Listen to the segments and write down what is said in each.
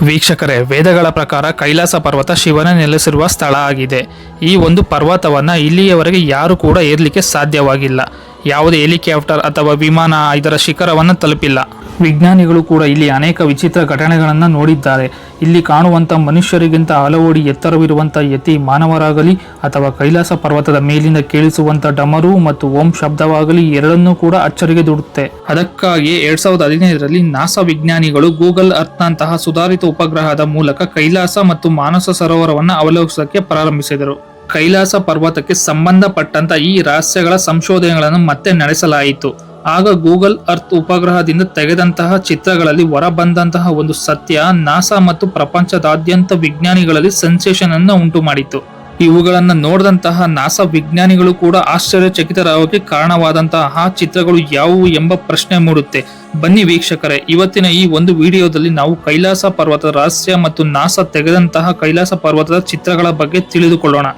ವೀಕ್ಷಕರೇ, ವೇದಗಳ ಪ್ರಕಾರ ಕೈಲಾಸ ಪರ್ವತ ಶಿವನ ನೆಲೆಸಿರುವ ಸ್ಥಳ ಆಗಿದೆ. ಈ ಒಂದು ಪರ್ವತವನ್ನು ಇಲ್ಲಿಯವರೆಗೆ ಯಾರು ಕೂಡ ಏರಲಿಕ್ಕೆ ಸಾಧ್ಯವಾಗಿಲ್ಲ. ಯಾವುದೇ ಹೆಲಿಕಾಪ್ಟರ್ ಅಥವಾ ವಿಮಾನ ಇದರ ಶಿಖರವನ್ನು ತಲುಪಿಲ್ಲ. ವಿಜ್ಞಾನಿಗಳು ಕೂಡ ಇಲ್ಲಿ ಅನೇಕ ವಿಚಿತ್ರ ಘಟನೆಗಳನ್ನು ನೋಡಿದ್ದಾರೆ. ಇಲ್ಲಿ ಕಾಣುವಂಥ ಮನುಷ್ಯರಿಗಿಂತ ಹಲವಡಿ ಎತ್ತರವಿರುವಂಥ ಯತಿ ಮಾನವರಾಗಲಿ ಅಥವಾ ಕೈಲಾಸ ಪರ್ವತದ ಮೇಲಿಂದ ಕೇಳಿಸುವಂಥ ಡಮರು ಮತ್ತು ಓಂ ಶಬ್ದವಾಗಲಿ ಎರಡನ್ನೂ ಕೂಡ ಅಚ್ಚರಿಗೆ ದೂಡುತ್ತೆ. ಅದಕ್ಕಾಗಿ 2015ರಲ್ಲಿ ನಾಸಾ ವಿಜ್ಞಾನಿಗಳು ಗೂಗಲ್ ಅರ್ಥ್ನಂತಹ ಸುಧಾರಿತ ಉಪಗ್ರಹದ ಮೂಲಕ ಕೈಲಾಸ ಮತ್ತು ಮಾನಸ ಸರೋವರವನ್ನು ಅವಲೋಕಿಸಕ್ಕೆ ಪ್ರಾರಂಭಿಸಿದರು. ಕೈಲಾಸ ಪರ್ವತಕ್ಕೆ ಸಂಬಂಧಪಟ್ಟಂತ ಈ ರಹಸ್ಯಗಳ ಸಂಶೋಧನೆಗಳನ್ನು ಮತ್ತೆ ನಡೆಸಲಾಯಿತು. ಆಗ ಗೂಗಲ್ ಅರ್ತ್ ಉಪಗ್ರಹದಿಂದ ತೆಗೆದಂತಹ ಚಿತ್ರಗಳಲ್ಲಿ ಹೊರಬಂದಂತಹ ಒಂದು ಸತ್ಯ ನಾಸಾ ಮತ್ತು ಪ್ರಪಂಚದಾದ್ಯಂತ ವಿಜ್ಞಾನಿಗಳಲ್ಲಿ ಸೆನ್ಸೇಷನ್ ಅನ್ನು ಉಂಟು ಮಾಡಿತು. ಇವುಗಳನ್ನು ನೋಡಿದಂತಹ ನಾಸಾ ವಿಜ್ಞಾನಿಗಳು ಕೂಡ ಆಶ್ಚರ್ಯಚಕಿತರಾಗೋಕೆ ಕಾರಣವಾದಂತಹ ಆ ಚಿತ್ರಗಳು ಯಾವುವು ಎಂಬ ಪ್ರಶ್ನೆ ಮೂಡುತ್ತೆ. ಬನ್ನಿ ವೀಕ್ಷಕರೇ, ಇವತ್ತಿನ ಈ ಒಂದು ವಿಡಿಯೋದಲ್ಲಿ ನಾವು ಕೈಲಾಸ ಪರ್ವತದ ರಹಸ್ಯ ಮತ್ತು ನಾಸಾ ತೆಗೆದಂತಹ ಕೈಲಾಸ ಪರ್ವತದ ಚಿತ್ರಗಳ ಬಗ್ಗೆ ತಿಳಿದುಕೊಳ್ಳೋಣ.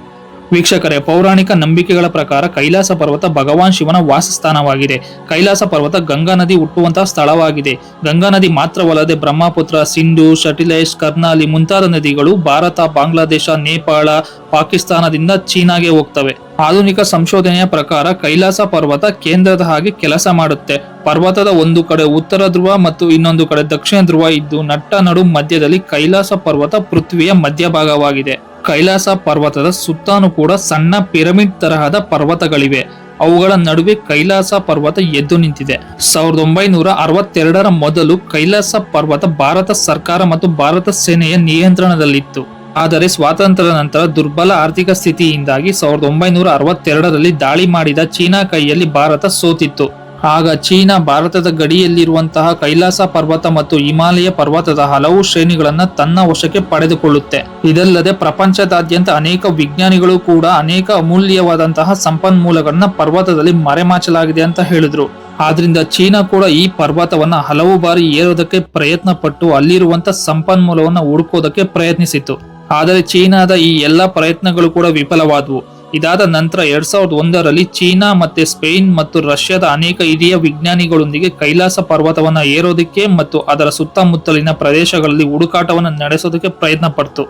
ವೀಕ್ಷಕರೇ, ಪೌರಾಣಿಕ ನಂಬಿಕೆಗಳ ಪ್ರಕಾರ ಕೈಲಾಸ ಪರ್ವತ ಭಗವಾನ್ ಶಿವನ ವಾಸಸ್ಥಾನವಾಗಿದೆ. ಕೈಲಾಸ ಪರ್ವತ ಗಂಗಾ ನದಿ ಹುಟ್ಟುವಂತಹ ಸ್ಥಳವಾಗಿದೆ. ಗಂಗಾ ನದಿ ಮಾತ್ರವಲ್ಲದೆ ಬ್ರಹ್ಮಪುತ್ರ, ಸಿಂಧು, ಶಟಿಲೇಶ್, ಕರ್ನಾಲಿ ಮುಂತಾದ ನದಿಗಳು ಭಾರತ, ಬಾಂಗ್ಲಾದೇಶ, ನೇಪಾಳ, ಪಾಕಿಸ್ತಾನದಿಂದ ಚೀನಾಗೆ ಹೋಗ್ತವೆ. ಆಧುನಿಕ ಸಂಶೋಧನೆಯ ಪ್ರಕಾರ ಕೈಲಾಸ ಪರ್ವತ ಕೇಂದ್ರದ ಹಾಗೆ ಕೆಲಸ ಮಾಡುತ್ತೆ. ಪರ್ವತದ ಒಂದು ಕಡೆ ಉತ್ತರ ಧ್ರುವ ಮತ್ತು ಇನ್ನೊಂದು ಕಡೆ ದಕ್ಷಿಣ ಧ್ರುವ ಇದ್ದು ನಟ್ಟ ನಡು ಮಧ್ಯದಲ್ಲಿ ಕೈಲಾಸ ಪರ್ವತ ಪೃಥ್ವಿಯ ಮಧ್ಯಭಾಗವಾಗಿದೆ. ಕೈಲಾಸ ಪರ್ವತದ ಸುತ್ತಾನು ಕೂಡ ಸಣ್ಣ ಪಿರಮಿಡ್ ತರಹದ ಪರ್ವತಗಳಿವೆ. ಅವುಗಳ ನಡುವೆ ಕೈಲಾಸ ಪರ್ವತ ಎದ್ದು ನಿಂತಿದೆ. 1962ರ ಮೊದಲು ಕೈಲಾಸ ಪರ್ವತ ಭಾರತ ಸರ್ಕಾರ ಮತ್ತು ಭಾರತ ಸೇನೆಯ ನಿಯಂತ್ರಣದಲ್ಲಿತ್ತು. ಆದರೆ ಸ್ವಾತಂತ್ರ್ಯದ ನಂತರ ದುರ್ಬಲ ಆರ್ಥಿಕ ಸ್ಥಿತಿಯಿಂದಾಗಿ 1962ರಲ್ಲಿ ದಾಳಿ ಮಾಡಿದ ಚೀನಾ ಕೈಯಲ್ಲಿ ಭಾರತ ಸೋತಿತ್ತು. ಆಗ ಚೀನಾ ಭಾರತದ ಗಡಿಯಲ್ಲಿರುವಂತಹ ಕೈಲಾಸ ಪರ್ವತ ಮತ್ತು ಹಿಮಾಲಯ ಪರ್ವತದ ಹಲವು ಶ್ರೇಣಿಗಳನ್ನ ತನ್ನ ವಶಕ್ಕೆ ಪಡೆದುಕೊಳ್ಳುತ್ತೆ. ಇದಲ್ಲದೆ ಪ್ರಪಂಚದಾದ್ಯಂತ ಅನೇಕ ವಿಜ್ಞಾನಿಗಳು ಕೂಡ ಅನೇಕ ಅಮೂಲ್ಯವಾದಂತಹ ಸಂಪನ್ಮೂಲಗಳನ್ನ ಪರ್ವತದಲ್ಲಿ ಮರೆಮಾಚಲಾಗಿದೆ ಅಂತ ಹೇಳಿದ್ರು. ಆದ್ರಿಂದ ಚೀನಾ ಕೂಡ ಈ ಪರ್ವತವನ್ನ ಹಲವು ಬಾರಿ ಏರೋದಕ್ಕೆ ಪ್ರಯತ್ನ ಪಟ್ಟು ಅಲ್ಲಿರುವಂತ ಸಂಪನ್ಮೂಲವನ್ನ ಹುಡುಕೋದಕ್ಕೆ ಪ್ರಯತ್ನಿಸಿತು. ಆದರೆ ಚೀನಾದ ಈ ಎಲ್ಲಾ ಪ್ರಯತ್ನಗಳು ಕೂಡ ವಿಫಲವಾದವು. ಇದಾದ ನಂತರ 2001ರಲ್ಲಿ ಚೀನಾ ಮತ್ತೆ ಸ್ಪೇನ್ ಮತ್ತು ರಷ್ಯಾದ ಅನೇಕ ಹಿರಿಯ ವಿಜ್ಞಾನಿಗಳೊಂದಿಗೆ ಕೈಲಾಸ ಪರ್ವತವನ್ನ ಏರೋದಕ್ಕೆ ಮತ್ತು ಅದರ ಸುತ್ತಮುತ್ತಲಿನ ಪ್ರದೇಶಗಳಲ್ಲಿ ಹುಡುಕಾಟವನ್ನು ನಡೆಸೋದಕ್ಕೆ ಪ್ರಯತ್ನ ಪಡ್ತು.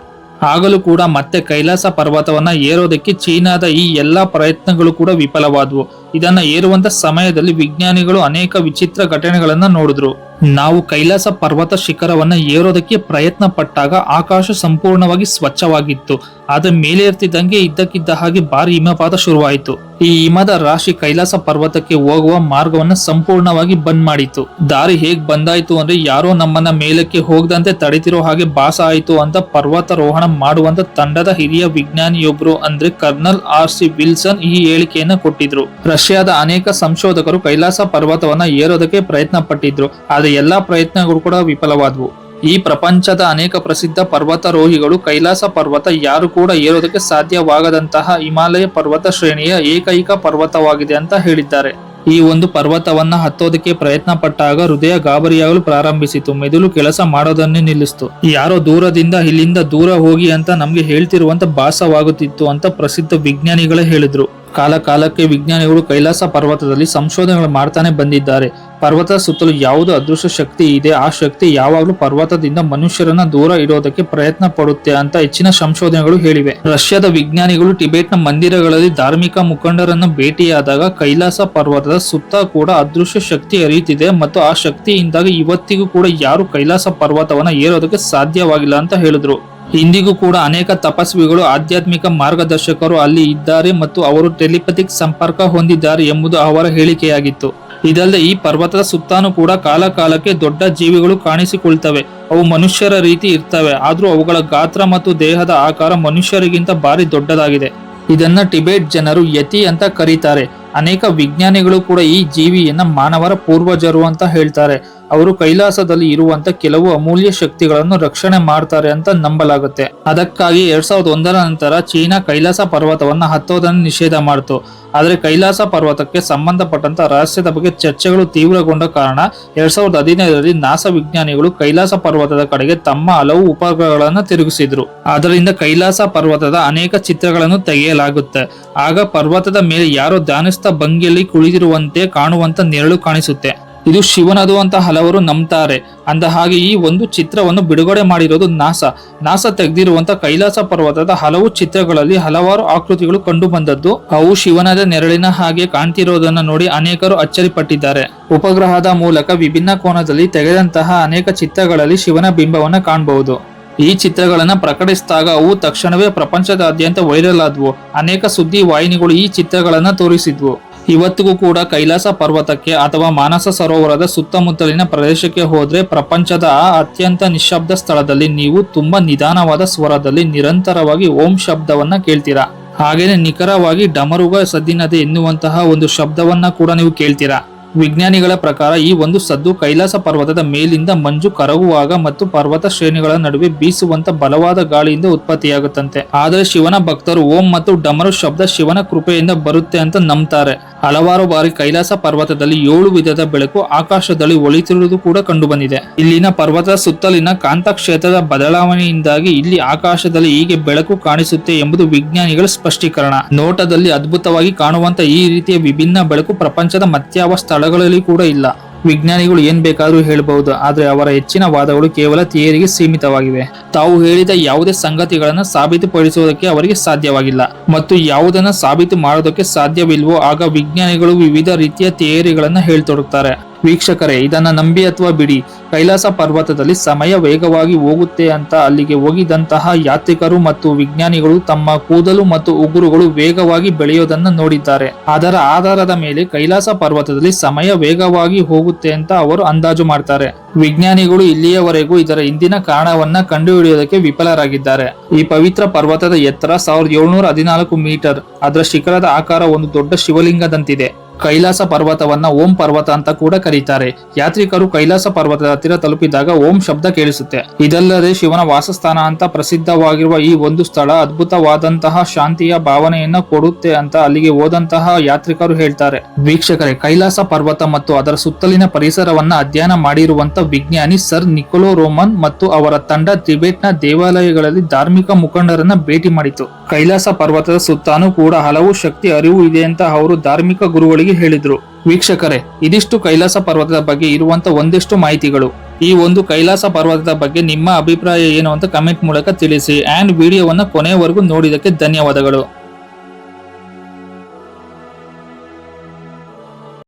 ಆಗಲೂ ಕೂಡ ಮತ್ತೆ ಕೈಲಾಸ ಪರ್ವತವನ್ನ ಏರೋದಕ್ಕೆ ಚೀನಾದ ಈ ಎಲ್ಲಾ ಪ್ರಯತ್ನಗಳು ಕೂಡ ವಿಫಲವಾದವು. ಇದನ್ನ ಏರುವಂತ ಸಮಯದಲ್ಲಿ ವಿಜ್ಞಾನಿಗಳು ಅನೇಕ ವಿಚಿತ್ರ ಘಟನೆಗಳನ್ನ ನೋಡಿದ್ರು. ನಾವು ಕೈಲಾಸ ಪರ್ವತ ಶಿಖರವನ್ನ ಏರೋದಕ್ಕೆ ಪ್ರಯತ್ನ ಪಟ್ಟಾಗ ಆಕಾಶ ಸಂಪೂರ್ಣವಾಗಿ ಸ್ವಚ್ಛವಾಗಿತ್ತು. ಆದ್ರೆ ಮೇಲೆ ಇರ್ತಿದ್ದಂಗೆ ಇದ್ದಕ್ಕಿದ್ದ ಹಾಗೆ ಭಾರಿ ಹಿಮಪಾತ ಶುರುವಾಯಿತು. ಈ ಹಿಮದ ರಾಶಿ ಕೈಲಾಸ ಪರ್ವತಕ್ಕೆ ಹೋಗುವ ಮಾರ್ಗವನ್ನ ಸಂಪೂರ್ಣವಾಗಿ ಬಂದ್ ಮಾಡಿತ್ತು. ದಾರಿ ಹೇಗ್ ಬಂದಾಯ್ತು ಅಂದ್ರೆ ಯಾರೋ ನಮ್ಮನ್ನ ಮೇಲಕ್ಕೆ ಹೋಗದಂತೆ ತಡೆತಿರೋ ಹಾಗೆ ಭಾಸ ಆಯ್ತು ಅಂತ ಪರ್ವತಾರೋಹಣ ಮಾಡುವಂತ ತಂಡದ ಹಿರಿಯ ವಿಜ್ಞಾನಿಯೊಬ್ರು ಅಂದ್ರೆ ಕರ್ನಲ್ RC ವಿಲ್ಸನ್ ಈ ಹೇಳಿಕೆಯನ್ನ ಕೊಟ್ಟಿದ್ರು. ರಷ್ಯಾದ ಅನೇಕ ಸಂಶೋಧಕರು ಕೈಲಾಸ ಪರ್ವತವನ್ನ ಏರೋದಕ್ಕೆ ಪ್ರಯತ್ನ ಪಟ್ಟಿದ್ರು. ಆದ್ರೆ ಎಲ್ಲಾ ಪ್ರಯತ್ನಗಳು ಕೂಡ ವಿಫಲವಾದವು. ಈ ಪ್ರಪಂಚದ ಅನೇಕ ಪ್ರಸಿದ್ಧ ಪರ್ವತಾರೋಹಿಗಳು ಕೈಲಾಸ ಪರ್ವತ ಯಾರು ಕೂಡ ಏರೋದಕ್ಕೆ ಸಾಧ್ಯವಾಗದಂತಹ ಹಿಮಾಲಯ ಪರ್ವತ ಶ್ರೇಣಿಯ ಏಕೈಕ ಪರ್ವತವಾಗಿದೆ ಅಂತ ಹೇಳಿದ್ದಾರೆ. ಈ ಒಂದು ಪರ್ವತವನ್ನ ಹತ್ತೋದಕ್ಕೆ ಪ್ರಯತ್ನ ಪಟ್ಟಾಗ ಹೃದಯ ಗಾಬರಿಯಾಗಲು ಪ್ರಾರಂಭಿಸಿತು. ಮೆದುಳು ಕೆಲಸ ಮಾಡೋದನ್ನೇ ನಿಲ್ಲಿಸ್ತು. ಯಾರೋ ದೂರದಿಂದ ಇಲ್ಲಿಂದ ದೂರ ಹೋಗಿ ಅಂತ ನಮ್ಗೆ ಹೇಳ್ತಿರುವಂತ ಭಾಸವಾಗುತ್ತಿತ್ತು ಅಂತ ಪ್ರಸಿದ್ಧ ವಿಜ್ಞಾನಿಗಳೇ ಹೇಳಿದ್ರು. ಕಾಲ ಕಾಲಕ್ಕೆ ವಿಜ್ಞಾನಿಗಳು ಕೈಲಾಸ ಪರ್ವತದಲ್ಲಿ ಸಂಶೋಧನೆಗಳು ಮಾಡ್ತಾನೆ ಬಂದಿದ್ದಾರೆ. ಪರ್ವತದ ಸುತ್ತಲೂ ಯಾವುದು ಅದೃಶ್ಯ ಶಕ್ತಿ ಇದೆ, ಆ ಶಕ್ತಿ ಯಾವಾಗಲೂ ಪರ್ವತದಿಂದ ಮನುಷ್ಯರನ್ನ ದೂರ ಇಡೋದಕ್ಕೆ ಪ್ರಯತ್ನ ಪಡುತ್ತೆ ಅಂತ ಹೆಚ್ಚಿನ ಸಂಶೋಧನೆಗಳು ಹೇಳಿವೆ. ರಷ್ಯಾದ ವಿಜ್ಞಾನಿಗಳು ಟಿಬೆಟ್ನ ಮಂದಿರಗಳಲ್ಲಿ ಧಾರ್ಮಿಕ ಮುಖಂಡರನ್ನು ಭೇಟಿಯಾದಾಗ ಕೈಲಾಸ ಪರ್ವತದ ಸುತ್ತ ಕೂಡ ಅದೃಶ್ಯ ಶಕ್ತಿ ಹರಿಯುತ್ತಿದೆ ಮತ್ತು ಆ ಶಕ್ತಿಯಿಂದಾಗಿ ಇವತ್ತಿಗೂ ಕೂಡ ಯಾರು ಕೈಲಾಸ ಪರ್ವತವನ್ನ ಏರೋದಕ್ಕೆ ಸಾಧ್ಯವಾಗಿಲ್ಲ ಅಂತ ಹೇಳಿದ್ರು. ಇಂದಿಗೂ ಕೂಡ ಅನೇಕ ತಪಸ್ವಿಗಳು, ಆಧ್ಯಾತ್ಮಿಕ ಮಾರ್ಗದರ್ಶಕರು ಅಲ್ಲಿ ಇದ್ದಾರೆ ಮತ್ತು ಅವರು ಟೆಲಿಪಥಿಕ್ ಸಂಪರ್ಕ ಹೊಂದಿದ್ದಾರೆ ಎಂಬುದು ಅವರ ಹೇಳಿಕೆಯಾಗಿತ್ತು. ಇದಲ್ಲದೆ ಈ ಪರ್ವತದ ಸುತ್ತಾನು ಕೂಡ ಕಾಲ ಕಾಲಕ್ಕೆ ದೊಡ್ಡ ಜೀವಿಗಳು ಕಾಣಿಸಿಕೊಳ್ತವೆ. ಅವು ಮನುಷ್ಯರ ರೀತಿ ಇರ್ತವೆ, ಆದ್ರೂ ಅವುಗಳ ಗಾತ್ರ ಮತ್ತು ದೇಹದ ಆಕಾರ ಮನುಷ್ಯರಿಗಿಂತ ಭಾರಿ ದೊಡ್ಡದಾಗಿದೆ. ಇದನ್ನ ಟಿಬೆಟ್ ಜನರು ಯತಿ ಅಂತ ಕರೀತಾರೆ. ಅನೇಕ ವಿಜ್ಞಾನಿಗಳು ಕೂಡ ಈ ಜೀವಿಯನ್ನ ಮಾನವರ ಪೂರ್ವಜರು ಅಂತ ಹೇಳ್ತಾರೆ. ಅವರು ಕೈಲಾಸದಲ್ಲಿ ಇರುವಂತ ಕೆಲವು ಅಮೂಲ್ಯ ಶಕ್ತಿಗಳನ್ನು ರಕ್ಷಣೆ ಮಾಡ್ತಾರೆ ಅಂತ ನಂಬಲಾಗುತ್ತೆ. ಅದಕ್ಕಾಗಿ 2001ರ ನಂತರ ಚೀನಾ ಕೈಲಾಸ ಪರ್ವತವನ್ನ ಹತ್ತೋದನ್ನು ನಿಷೇಧ ಮಾಡಿತು. ಆದರೆ ಕೈಲಾಸ ಪರ್ವತಕ್ಕೆ ಸಂಬಂಧಪಟ್ಟಂತ ರಹಸ್ಯದ ಬಗ್ಗೆ ಚರ್ಚೆಗಳು ತೀವ್ರಗೊಂಡ ಕಾರಣ 2015ರಲ್ಲಿ ನಾಸಾ ವಿಜ್ಞಾನಿಗಳು ಕೈಲಾಸ ಪರ್ವತದ ಕಡೆಗೆ ತಮ್ಮ ಹಲವು ಉಪಗ್ರಹಗಳನ್ನು ತಿರುಗಿಸಿದ್ರು. ಅದರಿಂದ ಕೈಲಾಸ ಪರ್ವತದ ಅನೇಕ ಚಿತ್ರಗಳನ್ನು ತೆಗೆಯಲಾಗುತ್ತೆ. ಆಗ ಪರ್ವತದ ಮೇಲೆ ಯಾರೋ ಧ್ಯಾನಿಸ್ತ ಭಂಗಿಯಲ್ಲಿ ಕುಳಿತಿರುವಂತೆ ಕಾಣುವಂತ ನೆರಳು ಕಾಣಿಸುತ್ತೆ. ಇದು ಶಿವನದು ಅಂತ ಹಲವರು ನಂಬ್ತಾರೆ. ಅಂದ ಹಾಗೆ ಈ ಒಂದು ಚಿತ್ರವನ್ನು ಬಿಡುಗಡೆ ಮಾಡಿರೋದು ನಾಸಾ ತೆಗೆದಿರುವಂತ ಕೈಲಾಸ ಪರ್ವತದ ಹಲವು ಚಿತ್ರಗಳಲ್ಲಿ ಹಲವಾರು ಆಕೃತಿಗಳು ಕಂಡು ಬಂದದ್ದು. ಅವು ಶಿವನದ ನೆರಳಿನ ಹಾಗೆ ಕಾಣ್ತಿರೋದನ್ನ ನೋಡಿ ಅನೇಕರು ಅಚ್ಚರಿಪಟ್ಟಿದ್ದಾರೆ. ಉಪಗ್ರಹದ ಮೂಲಕ ವಿಭಿನ್ನ ಕೋನದಲ್ಲಿ ತೆಗೆದಂತಹ ಅನೇಕ ಚಿತ್ರಗಳಲ್ಲಿ ಶಿವನ ಬಿಂಬವನ್ನ ಕಾಣಬಹುದು. ಈ ಚಿತ್ರಗಳನ್ನ ಪ್ರಕಟಿಸಿದಾಗ ಅವು ತಕ್ಷಣವೇ ಪ್ರಪಂಚದಾದ್ಯಂತ ವೈರಲ್ ಆದವು. ಅನೇಕ ಸುದ್ದಿ ವಾಹಿನಿಗಳು ಈ ಚಿತ್ರಗಳನ್ನ ತೋರಿಸಿದ್ವು. ಇವತ್ತಿಗೂ ಕೂಡ ಕೈಲಾಸ ಪರ್ವತಕ್ಕೆ ಅಥವಾ ಮಾನಸ ಸರೋವರದ ಸುತ್ತಮುತ್ತಲಿನ ಪ್ರದೇಶಕ್ಕೆ ಹೋದ್ರೆ ಪ್ರಪಂಚದ ಅತ್ಯಂತ ನಿಶ್ಶಬ್ದ ಸ್ಥಳದಲ್ಲಿ ನೀವು ತುಂಬಾ ನಿಧಾನವಾದ ಸ್ವರದಲ್ಲಿ ನಿರಂತರವಾಗಿ ಓಂ ಶಬ್ದವನ್ನ ಕೇಳ್ತೀರಾ. ಹಾಗೇನೆ ನಿಖರವಾಗಿ ಡಮರುಗ ಸದ್ದಿನದೆ ಎನ್ನುವಂತಹ ಒಂದು ಶಬ್ದವನ್ನ ಕೂಡ ನೀವು ಕೇಳ್ತೀರಾ. ವಿಜ್ಞಾನಿಗಳ ಪ್ರಕಾರ ಈ ಒಂದು ಸದ್ದು ಕೈಲಾಸ ಪರ್ವತದ ಮೇಲಿಂದ ಮಂಜು ಕರಗುವಾಗ ಮತ್ತು ಪರ್ವತ ಶ್ರೇಣಿಗಳ ನಡುವೆ ಬೀಸುವಂತ ಬಲವಾದ ಗಾಳಿಯಿಂದ ಉತ್ಪತ್ತಿಯಾಗುತ್ತಂತೆ. ಆದರೆ ಶಿವನ ಭಕ್ತರು ಓಂ ಮತ್ತು ಡಮರು ಶಬ್ದ ಶಿವನ ಕೃಪೆಯಿಂದ ಬರುತ್ತೆ ಅಂತ ನಂಬ್ತಾರೆ. ಹಲವಾರು ಬಾರಿ ಕೈಲಾಸ ಪರ್ವತದಲ್ಲಿ 7 ವಿಧದ ಬೆಳಕು ಆಕಾಶದಲ್ಲಿ ಒಳಿತಿರುವುದು ಕೂಡ ಕಂಡು ಬಂದಿದೆ. ಇಲ್ಲಿನ ಪರ್ವತದ ಸುತ್ತಲಿನ ಕಾಂತ ಕ್ಷೇತ್ರದ ಬದಲಾವಣೆಯಿಂದಾಗಿ ಇಲ್ಲಿ ಆಕಾಶದಲ್ಲಿ ಹೀಗೆ ಬೆಳಕು ಕಾಣಿಸುತ್ತೆ ಎಂಬುದು ವಿಜ್ಞಾನಿಗಳ ಸ್ಪಷ್ಟೀಕರಣ. ನೋಟದಲ್ಲಿ ಅದ್ಭುತವಾಗಿ ಕಾಣುವಂತ ಈ ರೀತಿಯ ವಿಭಿನ್ನ ಬೆಳಕು ಪ್ರಪಂಚದ ಮತ್ಯಾವ ಸ್ಥಳಗಳಲ್ಲಿ ಕೂಡ ಇಲ್ಲ. ವಿಜ್ಞಾನಿಗಳು ಏನ್ ಬೇಕಾದ್ರೂ ಹೇಳಬಹುದು, ಆದ್ರೆ ಅವರ ಹೆಚ್ಚಿನ ವಾದಗಳು ಕೇವಲ ಥಿಯರಿಗೆ ಸೀಮಿತವಾಗಿವೆ. ತಾವು ಹೇಳಿದ ಯಾವುದೇ ಸಂಗತಿಗಳನ್ನ ಸಾಬೀತುಪಡಿಸುವುದಕ್ಕೆ ಅವರಿಗೆ ಸಾಧ್ಯವಾಗಿಲ್ಲ ಮತ್ತು ಯಾವುದನ್ನ ಸಾಬೀತು ಮಾಡೋದಕ್ಕೆ ಸಾಧ್ಯವಿಲ್ವೋ ಆಗ ವಿಜ್ಞಾನಿಗಳು ವಿವಿಧ ರೀತಿಯ ಥಿಯರಿಗಳನ್ನ ಹೇಳ್ತೊಡಗ್ತಾರೆ. ವೀಕ್ಷಕರೇ, ಇದನ್ನ ನಂಬಿ ಅಥವಾ ಬಿಡಿ, ಕೈಲಾಸ ಪರ್ವತದಲ್ಲಿ ಸಮಯ ವೇಗವಾಗಿ ಹೋಗುತ್ತೆ ಅಂತ ಅಲ್ಲಿಗೆ ಹೋಗಿದಂತಹ ಯಾತ್ರಿಕರು ಮತ್ತು ವಿಜ್ಞಾನಿಗಳು ತಮ್ಮ ಕೂದಲು ಮತ್ತು ಉಗುರುಗಳು ವೇಗವಾಗಿ ಬೆಳೆಯೋದನ್ನ ನೋಡಿದ್ದಾರೆ. ಅದರ ಆಧಾರದ ಮೇಲೆ ಕೈಲಾಸ ಪರ್ವತದಲ್ಲಿ ಸಮಯ ವೇಗವಾಗಿ ಹೋಗುತ್ತೆ ಅಂತ ಅವರು ಅಂದಾಜು ಮಾಡ್ತಾರೆ. ವಿಜ್ಞಾನಿಗಳು ಇಲ್ಲಿಯವರೆಗೂ ಇದರ ಹಿಂದಿನ ಕಾರಣವನ್ನ ಕಂಡುಹಿಡಿಯೋದಕ್ಕೆ ವಿಫಲರಾಗಿದ್ದಾರೆ. ಈ ಪವಿತ್ರ ಪರ್ವತದ ಎತ್ತರ 1714 ಮೀಟರ್. ಅದರ ಶಿಖರದ ಆಕಾರ ಒಂದು ದೊಡ್ಡ ಶಿವಲಿಂಗದಂತಿದೆ. ಕೈಲಾಸ ಪರ್ವತವನ್ನ ಓಂ ಪರ್ವತ ಅಂತ ಕೂಡ ಕರೀತಾರೆ. ಯಾತ್ರಿಕರು ಕೈಲಾಸ ಪರ್ವತದ ಹತ್ತಿರ ತಲುಪಿದಾಗ ಓಂ ಶಬ್ದ ಕೇಳಿಸುತ್ತೆ. ಇದಲ್ಲದೆ ಶಿವನ ವಾಸಸ್ಥಾನ ಅಂತ ಪ್ರಸಿದ್ಧವಾಗಿರುವ ಈ ಒಂದು ಸ್ಥಳ ಅದ್ಭುತವಾದಂತಹ ಶಾಂತಿಯ ಭಾವನೆಯನ್ನ ಕೊಡುತ್ತೆ ಅಂತ ಅಲ್ಲಿಗೆ ಹೋದಂತಹ ಯಾತ್ರಿಕರು ಹೇಳ್ತಾರೆ. ವೀಕ್ಷಕರೇ, ಕೈಲಾಸ ಪರ್ವತ ಮತ್ತು ಅದರ ಸುತ್ತಲಿನ ಪರಿಸರವನ್ನ ಅಧ್ಯಯನ ಮಾಡಿರುವಂತ ವಿಜ್ಞಾನಿ ಸರ್ ನಿಕೋಲೋ ರೋಮನ್ ಮತ್ತು ಅವರ ತಂಡ ಟಿಬೆಟ್ನ ದೇವಾಲಯಗಳಲ್ಲಿ ಧಾರ್ಮಿಕ ಮುಖಂಡರನ್ನ ಭೇಟಿ ಮಾಡಿತು. ಕೈಲಾಸ ಪರ್ವತದ ಸುತ್ತಾನೂ ಕೂಡ ಹಲವು ಶಕ್ತಿ ಅರಿವು ಇದೆ ಅಂತ ಅವರು ಧಾರ್ಮಿಕ ಗುರುಗಳಿಗೆ ಹೇಳಿದ್ರು. ವೀಕ್ಷಕರೇ, ಇದಿಷ್ಟು ಕೈಲಾಸ ಪರ್ವತದ ಬಗ್ಗೆ ಇರುವಂತ ಒಂದಿಷ್ಟು ಮಾಹಿತಿಗಳು. ಈ ಒಂದು ಕೈಲಾಸ ಪರ್ವತದ ಬಗ್ಗೆ ನಿಮ್ಮ ಅಭಿಪ್ರಾಯ ಏನು ಅಂತ ಕಮೆಂಟ್ ಮೂಲಕ ತಿಳಿಸಿ. ಅಂಡ್ ವಿಡಿಯೋವನ್ನ ಕೊನೆಯವರೆಗೂ ನೋಡಿದಕ್ಕೆ ಧನ್ಯವಾದಗಳು.